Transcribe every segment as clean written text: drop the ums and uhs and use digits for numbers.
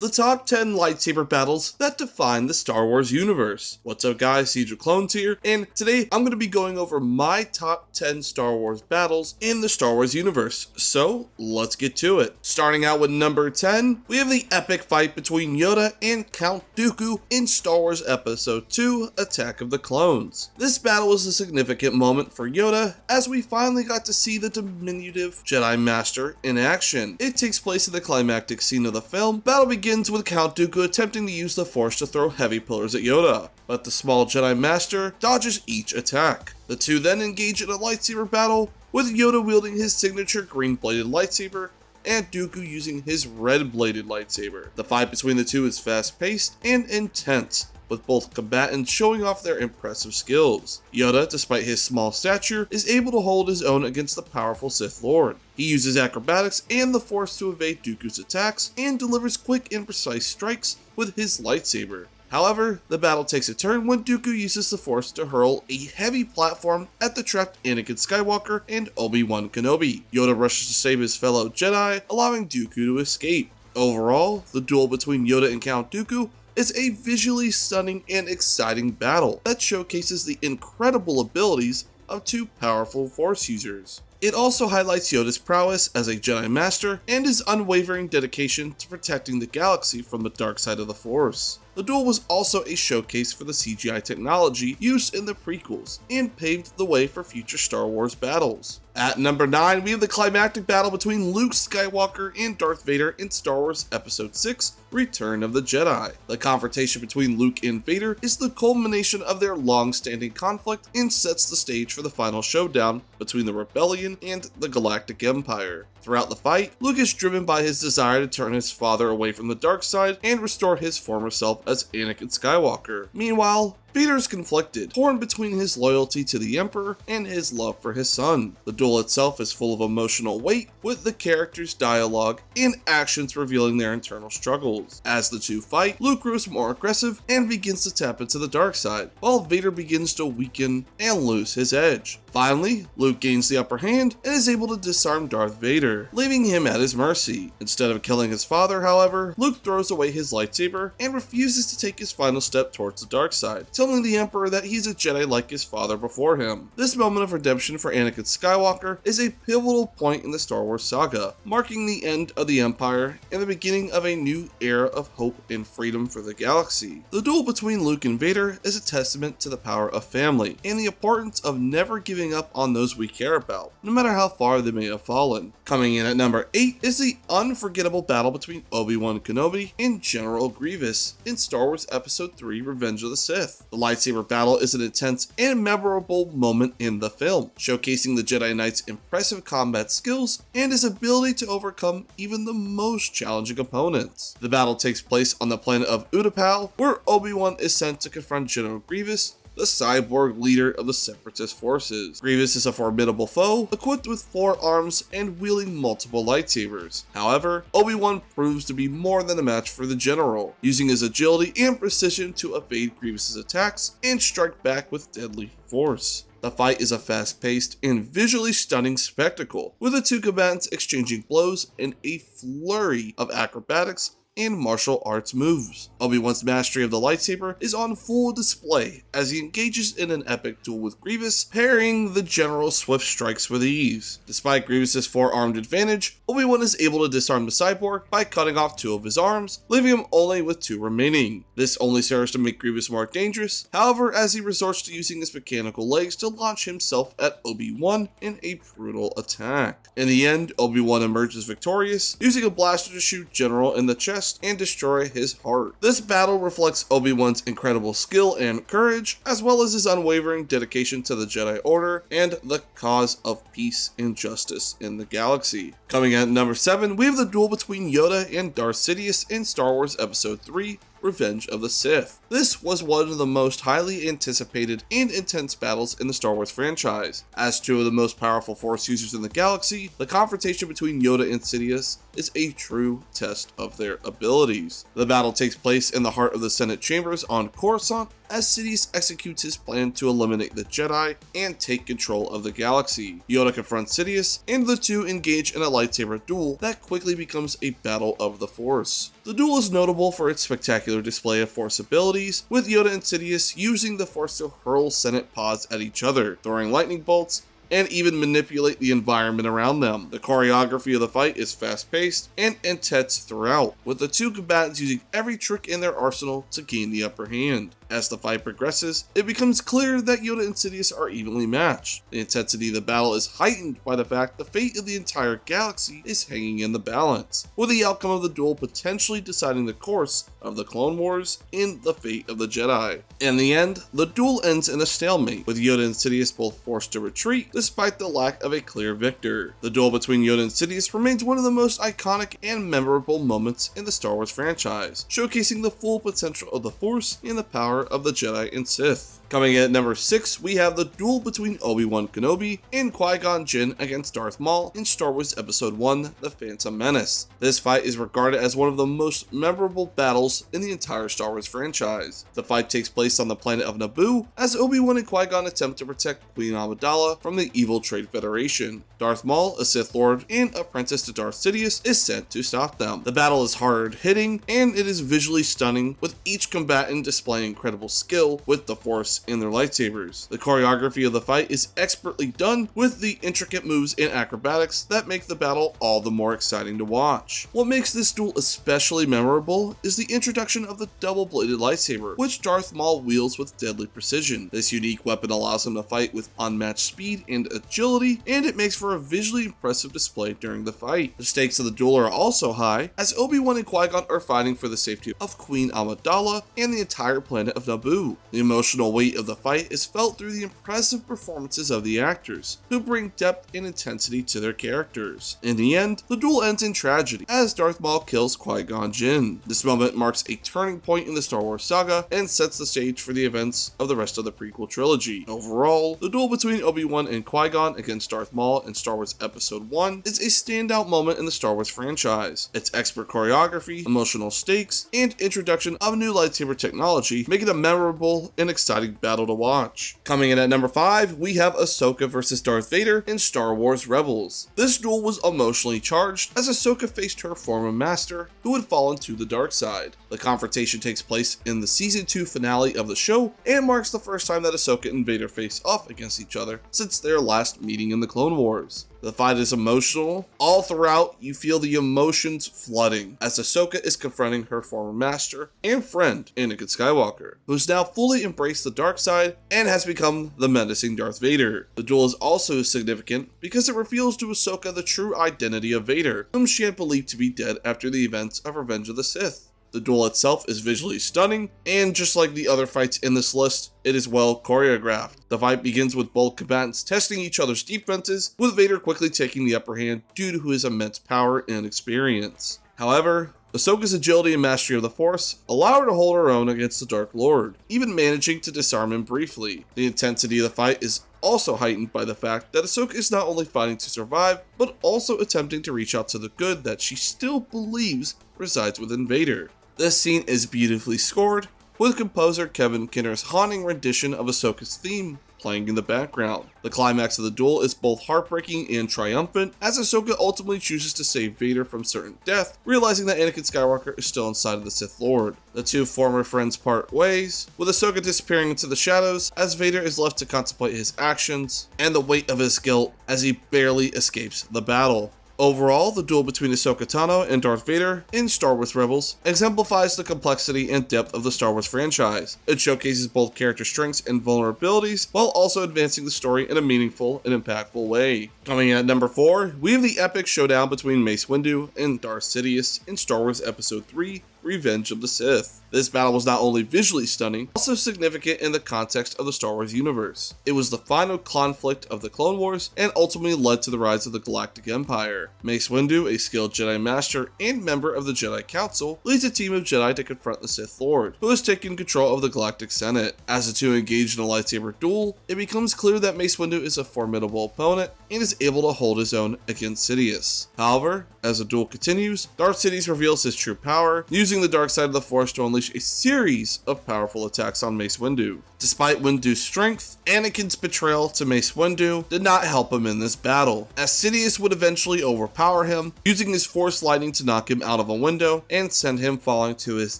The top 10 lightsaber battles that define the Star Wars universe. What's up guys, Siege of Clones here, and today I'm going to be going over my top 10 Star Wars battles in the Star Wars universe, so let's get to it. Starting out with number 10, we have the epic fight between Yoda and Count Dooku in Star Wars Episode 2, Attack of the Clones. This battle was a significant moment for Yoda, as we finally got to see the diminutive Jedi Master in action. It takes place in the climactic scene of the film. Battle begins with Count Dooku attempting to use the Force to throw heavy pillars at Yoda, but the small Jedi Master dodges each attack. The two then engage in a lightsaber battle, with Yoda wielding his signature green-bladed lightsaber and Dooku using his red-bladed lightsaber. The fight between the two is fast-paced and intense, with both combatants showing off their impressive skills. Yoda, despite his small stature, is able to hold his own against the powerful Sith Lord. He uses acrobatics and the Force to evade Dooku's attacks, and delivers quick and precise strikes with his lightsaber. However, the battle takes a turn when Dooku uses the Force to hurl a heavy platform at the trapped Anakin Skywalker and Obi-Wan Kenobi. Yoda rushes to save his fellow Jedi, allowing Dooku to escape. Overall, the duel between Yoda and Count Dooku is a visually stunning and exciting battle that showcases the incredible abilities of two powerful Force users. It also highlights Yoda's prowess as a Jedi Master and his unwavering dedication to protecting the galaxy from the dark side of the Force. The duel was also a showcase for the CGI technology used in the prequels, and paved the way for future Star Wars battles. At number 9, we have the climactic battle between Luke Skywalker and Darth Vader in Star Wars Episode 6, Return of the Jedi. The confrontation between Luke and Vader is the culmination of their long-standing conflict and sets the stage for the final showdown between the Rebellion and the Galactic Empire. Throughout the fight, Luke is driven by his desire to turn his father away from the dark side and restore his former self as Anakin Skywalker. Meanwhile, Vader is conflicted, torn between his loyalty to the Emperor and his love for his son. The duel itself is full of emotional weight, with the characters' dialogue and actions revealing their internal struggles. As the two fight, Luke grows more aggressive and begins to tap into the dark side, while Vader begins to weaken and lose his edge. Finally, Luke gains the upper hand and is able to disarm Darth Vader, leaving him at his mercy. Instead of killing his father, however, Luke throws away his lightsaber and refuses to take his final step towards the dark side, telling the Emperor that he's a Jedi like his father before him. This moment of redemption for Anakin Skywalker is a pivotal point in the Star Wars saga, marking the end of the Empire and the beginning of a new era of hope and freedom for the galaxy. The duel between Luke and Vader is a testament to the power of family and the importance of never giving up on those we care about, no matter how far they may have fallen. Coming in at number 8 is the unforgettable battle between Obi-Wan Kenobi and General Grievous in Star Wars Episode 3, Revenge of the Sith. The lightsaber battle is an intense and memorable moment in the film, showcasing the Jedi Knight's impressive combat skills and his ability to overcome even the most challenging opponents. The battle takes place on the planet of Utapau, where Obi-Wan is sent to confront General Grievous, the cyborg leader of the Separatist forces. Grievous is a formidable foe, equipped with 4 arms and wielding multiple lightsabers. However, Obi-Wan proves to be more than a match for the general, using his agility and precision to evade Grievous's attacks and strike back with deadly force. The fight is a fast-paced and visually stunning spectacle, with the two combatants exchanging blows and a flurry of acrobatics and martial arts moves. Obi-Wan's mastery of the lightsaber is on full display as he engages in an epic duel with Grievous, parrying the general's swift strikes with ease. Despite Grievous's 4-armed advantage, Obi-Wan is able to disarm the cyborg by cutting off 2 of his arms, leaving him only with 2 remaining. This only serves to make Grievous more dangerous, however, as he resorts to using his mechanical legs to launch himself at Obi-Wan in a brutal attack. In the end, Obi-Wan emerges victorious, using a blaster to shoot General in the chest and destroy his heart. This battle reflects Obi-Wan's incredible skill and courage, as well as his unwavering dedication to the Jedi Order and the cause of peace and justice in the galaxy. Coming at number 7, we have the duel between Yoda and Darth Sidious in Star Wars Episode 3, Revenge of the Sith. This was one of the most highly anticipated and intense battles in the Star Wars franchise. As two of the most powerful Force users in the galaxy, the confrontation between Yoda and Sidious is a true test of their abilities. The battle takes place in the heart of the Senate chambers on Coruscant, as Sidious executes his plan to eliminate the Jedi and take control of the galaxy. Yoda confronts Sidious, and the two engage in a lightsaber duel that quickly becomes a battle of the Force. The duel is notable for its spectacular display of Force abilities, with Yoda and Sidious using the Force to hurl Senate pods at each other, throwing lightning bolts, and even manipulate the environment around them. The choreography of the fight is fast-paced and intense throughout, with the two combatants using every trick in their arsenal to gain the upper hand. As the fight progresses, it becomes clear that Yoda and Sidious are evenly matched. The intensity of the battle is heightened by the fact the fate of the entire galaxy is hanging in the balance, with the outcome of the duel potentially deciding the course of the Clone Wars and the fate of the Jedi. In the end, the duel ends in a stalemate, with Yoda and Sidious both forced to retreat despite the lack of a clear victor. The duel between Yoda and Sidious remains one of the most iconic and memorable moments in the Star Wars franchise, showcasing the full potential of the Force and the power of the Jedi and Sith. Coming in at number 6, we have the duel between Obi-Wan Kenobi and Qui-Gon Jinn against Darth Maul in Star Wars Episode 1, The Phantom Menace. This fight is regarded as one of the most memorable battles in the entire Star Wars franchise. The fight takes place on the planet of Naboo, as Obi-Wan and Qui-Gon attempt to protect Queen Amidala from the evil Trade Federation. Darth Maul, a Sith Lord and apprentice to Darth Sidious, is sent to stop them. The battle is hard-hitting, and it is visually stunning, with each combatant displaying incredible skill with the Force and their lightsabers. The choreography of the fight is expertly done, with the intricate moves and acrobatics that make the battle all the more exciting to watch. What makes this duel especially memorable is the introduction of the double-bladed lightsaber, which Darth Maul wields with deadly precision. This unique weapon allows him to fight with unmatched speed and agility, and it makes for a visually impressive display during the fight. The stakes of the duel are also high, as Obi-Wan and Qui-Gon are fighting for the safety of Queen Amidala and the entire planet of Naboo. The emotional weight of the fight is felt through the impressive performances of the actors, who bring depth and intensity to their characters. In the end, the duel ends in tragedy, as Darth Maul kills Qui-Gon Jinn. This moment marks a turning point in the Star Wars saga and sets the stage for the events of the rest of the prequel trilogy. Overall, the duel between Obi-Wan and Qui-Gon against Darth Maul in Star Wars Episode 1 is a standout moment in the Star Wars franchise. Its expert choreography, emotional stakes, and introduction of new lightsaber technology make it a memorable and exciting battle to watch. Coming in at number 5, we have Ahsoka versus Darth Vader in Star Wars Rebels. This duel was emotionally charged, as Ahsoka faced her former master, who had fallen to the dark side. The confrontation takes place in the Season 2 finale of the show, and marks the first time that Ahsoka and Vader face off against each other since their last meeting in the Clone Wars. The fight is emotional. All throughout, you feel the emotions flooding, as Ahsoka is confronting her former master and friend, Anakin Skywalker, who's now fully embraced the dark side and has become the menacing Darth Vader. The duel is also significant because it reveals to Ahsoka the true identity of Vader, whom she had believed to be dead after the events of Revenge of the Sith. The duel itself is visually stunning, and just like the other fights in this list, it is well choreographed. The fight begins with both combatants testing each other's defenses, with Vader quickly taking the upper hand due to his immense power and experience. However, Ahsoka's agility and mastery of the Force allow her to hold her own against the Dark Lord, even managing to disarm him briefly. The intensity of the fight is also heightened by the fact that Ahsoka is not only fighting to survive, but also attempting to reach out to the good that she still believes resides within Vader. This scene is beautifully scored, with composer Kevin Kinner's haunting rendition of Ahsoka's theme playing in the background. The climax of the duel is both heartbreaking and triumphant, as Ahsoka ultimately chooses to save Vader from certain death, realizing that Anakin Skywalker is still inside of the Sith Lord. The two former friends part ways, with Ahsoka disappearing into the shadows, as Vader is left to contemplate his actions and the weight of his guilt as he barely escapes the battle. Overall, the duel between Ahsoka Tano and Darth Vader in Star Wars Rebels exemplifies the complexity and depth of the Star Wars franchise. It showcases both character strengths and vulnerabilities, while also advancing the story in a meaningful and impactful way. Coming in at number 4, we have the epic showdown between Mace Windu and Darth Sidious in Star Wars Episode 3, Revenge of the Sith. This battle was not only visually stunning, also significant in the context of the Star Wars universe. It was the final conflict of the Clone Wars and ultimately led to the rise of the Galactic Empire. Empire. Mace Windu, a skilled Jedi Master and member of the Jedi Council, leads a team of Jedi to confront the Sith Lord, who has taken control of the Galactic Senate. As the two engage in a lightsaber duel, it becomes clear that Mace Windu is a formidable opponent and is able to hold his own against Sidious. However, as the duel continues, Darth Sidious reveals his true power, using the dark side of the Force to unleash a series of powerful attacks on Mace Windu. Despite Windu's strength, Anakin's betrayal to Mace Windu did not help him in this battle, as Sidious would eventually overpower him, using his Force lightning to knock him out of a window and send him falling to his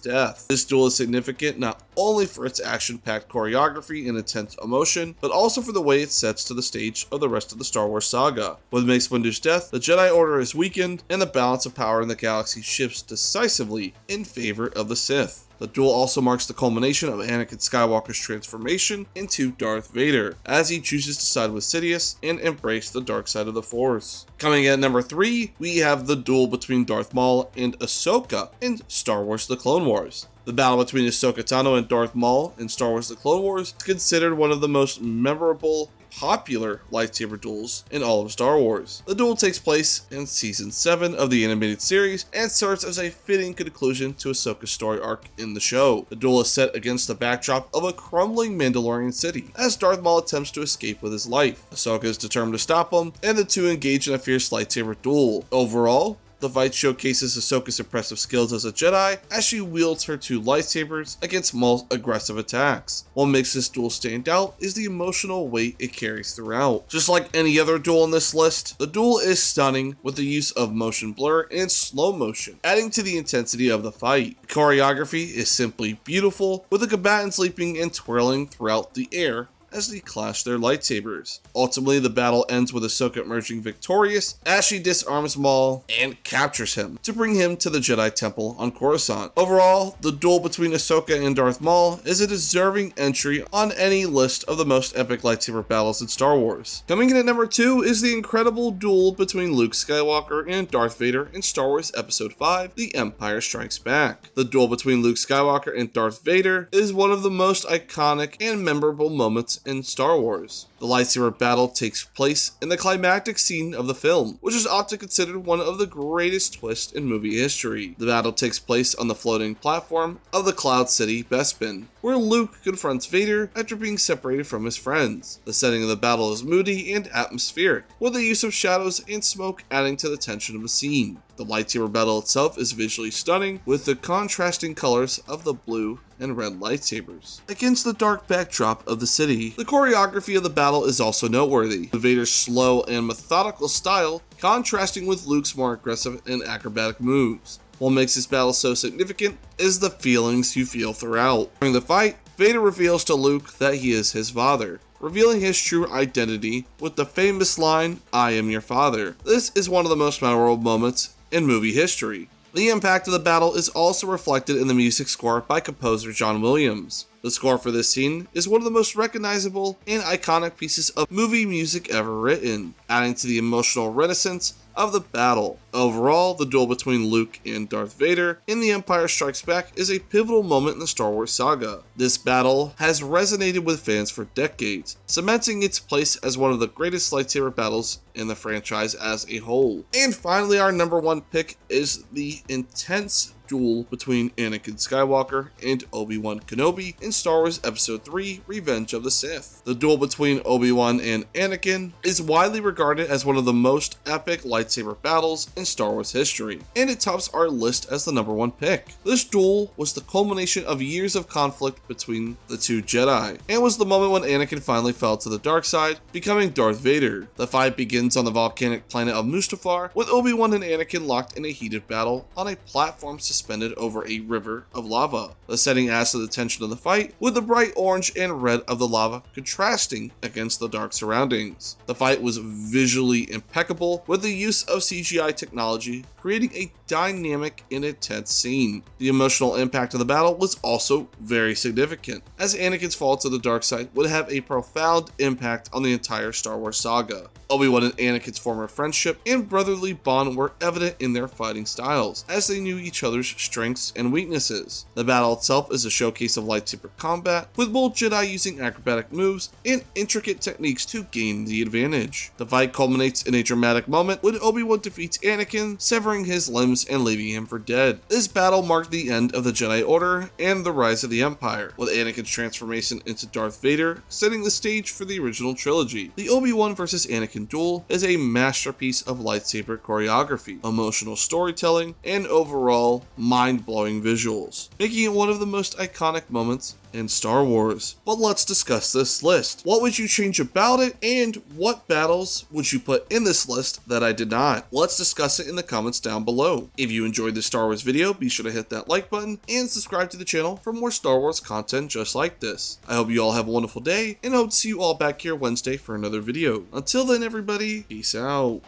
death. This duel is significant not only for its action-packed choreography and intense emotion, but also for the way it sets to the stage of the rest of the Star Wars saga. With Mace Windu's death, the Jedi Order is weakened, and the balance of power in the galaxy shifts decisively in favor of the Sith. The duel also marks the culmination of Anakin Skywalker's transformation into Darth Vader, as he chooses to side with Sidious and embrace the dark side of the Force. Coming in at number 3, we have the duel between Darth Maul and Ahsoka in Star Wars The Clone Wars. The battle between Ahsoka Tano and Darth Maul in Star Wars The Clone Wars is considered one of the most memorable, popular lightsaber duels in all of Star Wars. The duel takes place in Season 7 of the animated series and serves as a fitting conclusion to Ahsoka's story arc in the show. The duel is set against the backdrop of a crumbling Mandalorian city, as Darth Maul attempts to escape with his life. Ahsoka is determined to stop him, and the two engage in a fierce lightsaber duel. Overall, the fight showcases Ahsoka's impressive skills as a Jedi as she wields her two lightsabers against Maul's aggressive attacks. What makes this duel stand out is the emotional weight it carries throughout. Just like any other duel in this list, the duel is stunning with the use of motion blur and slow motion, adding to the intensity of the fight. The choreography is simply beautiful, with the combatants leaping and twirling throughout the air as they clash their lightsabers. Ultimately, the battle ends with Ahsoka emerging victorious as she disarms Maul and captures him to bring him to the Jedi Temple on Coruscant. Overall, the duel between Ahsoka and Darth Maul is a deserving entry on any list of the most epic lightsaber battles in Star Wars. Coming in at number 2 is the incredible duel between Luke Skywalker and Darth Vader in Star Wars Episode 5, The Empire Strikes Back. The duel between Luke Skywalker and Darth Vader is one of the most iconic and memorable moments in Star Wars. The lightsaber battle takes place in the climactic scene of the film, which is often considered one of the greatest twists in movie history. The battle takes place on the floating platform of the Cloud City Bespin, where Luke confronts Vader after being separated from his friends. The setting of the battle is moody and atmospheric, with the use of shadows and smoke adding to the tension of the scene. The lightsaber battle itself is visually stunning, with the contrasting colors of the blue and red lightsabers against the dark backdrop of the city. The choreography of the battle is also noteworthy, with Vader's slow and methodical style contrasting with Luke's more aggressive and acrobatic moves. What makes this battle so significant is the feelings you feel throughout. During the fight, Vader reveals to Luke that he is his father, revealing his true identity with the famous line, "I am your father." This is one of the most memorable moments in movie history. The impact of the battle is also reflected in the music score by composer John Williams. The score for this scene is one of the most recognizable and iconic pieces of movie music ever written, adding to the emotional resonance of the battle. Overall, the duel between Luke and Darth Vader in The Empire Strikes Back is a pivotal moment in the Star Wars saga. This battle has resonated with fans for decades, cementing its place as one of the greatest lightsaber battles in the franchise as a whole. And finally, our number 1 pick is the intense duel between Anakin Skywalker and Obi-Wan Kenobi in Star Wars Episode 3, Revenge of the Sith. The duel between Obi-Wan and Anakin is widely regarded as one of the most epic lightsaber battles in Star Wars history, and it tops our list as the number 1 pick. This duel was the culmination of years of conflict between the two Jedi, and was the moment when Anakin finally fell to the dark side, becoming Darth Vader. The fight begins on the volcanic planet of Mustafar, with Obi-Wan and Anakin locked in a heated battle on a platform suspended over a river of lava. The setting adds to the tension of the fight, with the bright orange and red of the lava contrasting against the dark surroundings. The fight was visually impeccable, with the use of CGI technology creating a dynamic and intense scene. The emotional impact of the battle was also very significant, as Anakin's fall to the dark side would have a profound impact on the entire Star Wars saga. Obi-Wan and Anakin's former friendship and brotherly bond were evident in their fighting styles, as they knew each other's strengths and weaknesses. The battle itself is a showcase of lightsaber combat, with both Jedi using acrobatic moves and intricate techniques to gain the advantage. The fight culminates in a dramatic moment when Obi-Wan defeats Anakin, severing his limbs and leaving him for dead. This battle marked the end of the Jedi Order and the rise of the Empire, with Anakin's transformation into Darth Vader setting the stage for the original trilogy. The Obi-Wan vs. Anakin duel is a masterpiece of lightsaber choreography, emotional storytelling, and overall mind-blowing visuals, making it one of the most iconic moments in Star Wars. But let's discuss this list. What would you change about it, and what battles would you put in this list that I did not? Let's discuss it in the comments down below. If you enjoyed this Star Wars video, be sure to hit that like button and subscribe to the channel for more Star Wars content just like this. I hope you all have a wonderful day, and I hope to see you all back here Wednesday for another video. Until then, everybody, peace out.